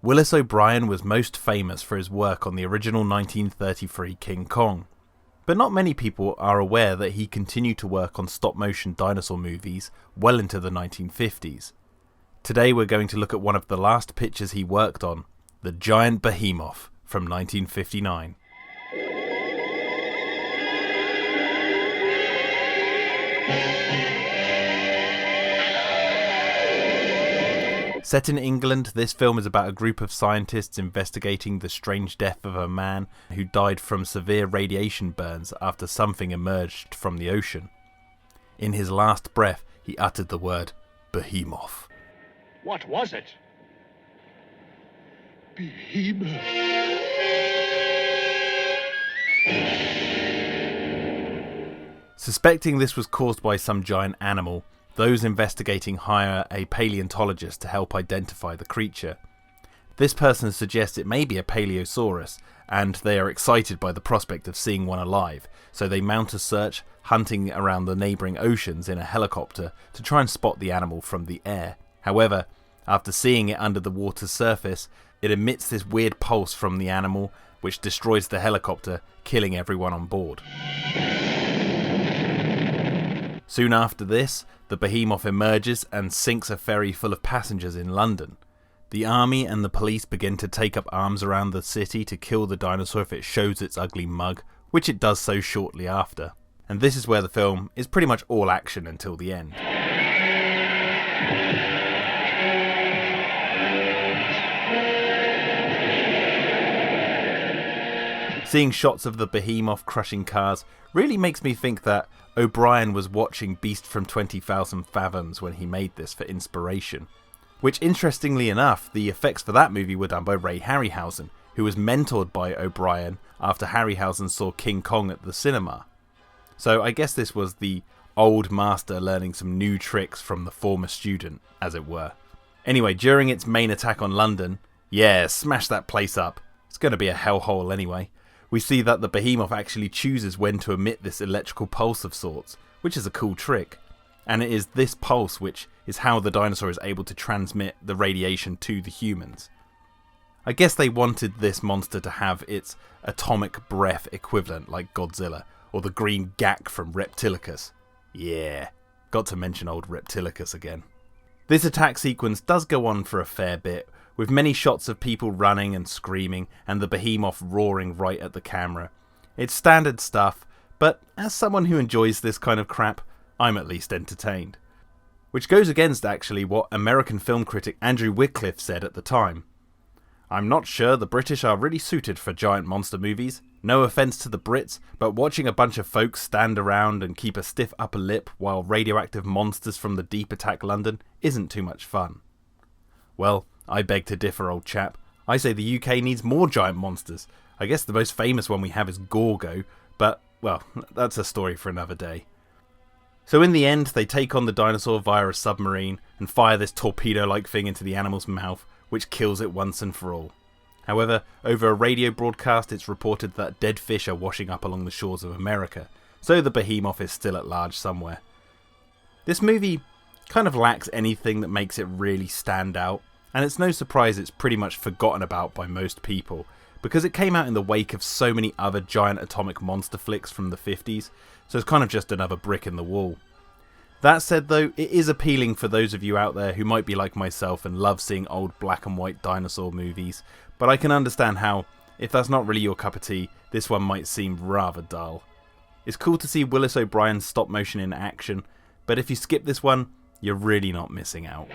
Willis O'Brien was most famous for his work on the original 1933 King Kong, but not many people are aware that he continued to work on stop-motion dinosaur movies well into the 1950s. Today we're going to look at one of the last pictures he worked on, the giant Behemoth from 1959. Set in England, this film is about a group of scientists investigating the strange death of a man who died from severe radiation burns after something emerged from the ocean. In his last breath, he uttered the word Behemoth. What was it? Behemoth. Suspecting this was caused by some giant animal, those investigating hire a paleontologist to help identify the creature. This person suggests it may be a Paleosaurus, and they are excited by the prospect of seeing one alive, so they mount a search, hunting around the neighbouring oceans in a helicopter to try and spot the animal from the air. However, after seeing it under the water's surface, it emits this weird pulse from the animal, which destroys the helicopter, killing everyone on board. Soon after this, the Behemoth emerges and sinks a ferry full of passengers in London. The army and the police begin to take up arms around the city to kill the dinosaur if it shows its ugly mug, which it does so shortly after. And this is where the film is pretty much all action until the end. Seeing shots of the Behemoth crushing cars really makes me think that O'Brien was watching Beast from 20,000 Fathoms when he made this for inspiration. Which, interestingly enough, the effects for that movie were done by Ray Harryhausen, who was mentored by O'Brien after Harryhausen saw King Kong at the cinema. So I guess this was the old master learning some new tricks from the former student, as it were. Anyway, during its main attack on London, yeah, smash that place up. It's going to be a hellhole anyway. We see that the Behemoth actually chooses when to emit this electrical pulse of sorts, which is a cool trick. And it is this pulse which is how the dinosaur is able to transmit the radiation to the humans. I guess they wanted this monster to have its atomic breath equivalent like Godzilla, or the green Gak from Reptilicus. Yeah, got to mention old Reptilicus again. This attack sequence does go on for a fair bit, with many shots of people running and screaming and the Behemoth roaring right at the camera. It's standard stuff, but as someone who enjoys this kind of crap, I'm at least entertained. Which goes against actually what American film critic Andrew Wycliffe said at the time. "I'm not sure the British are really suited for giant monster movies. No offence to the Brits, but watching a bunch of folks stand around and keep a stiff upper lip while radioactive monsters from the deep attack London isn't too much fun." Well, I beg to differ, old chap. I say the UK needs more giant monsters. I guess the most famous one we have is Gorgo, but, well, that's a story for another day. So in the end, they take on the dinosaur via a submarine and fire this torpedo-like thing into the animal's mouth, which kills it once and for all. However, over a radio broadcast, it's reported that dead fish are washing up along the shores of America, so the Behemoth is still at large somewhere. This movie kind of lacks anything that makes it really stand out, and it's no surprise it's pretty much forgotten about by most people, because it came out in the wake of so many other giant atomic monster flicks from the 50s, so it's kind of just another brick in the wall. That said though, it is appealing for those of you out there who might be like myself and love seeing old black and white dinosaur movies, but I can understand how, if that's not really your cup of tea, this one might seem rather dull. It's cool to see Willis O'Brien's stop motion in action, but if you skip this one, you're really not missing out.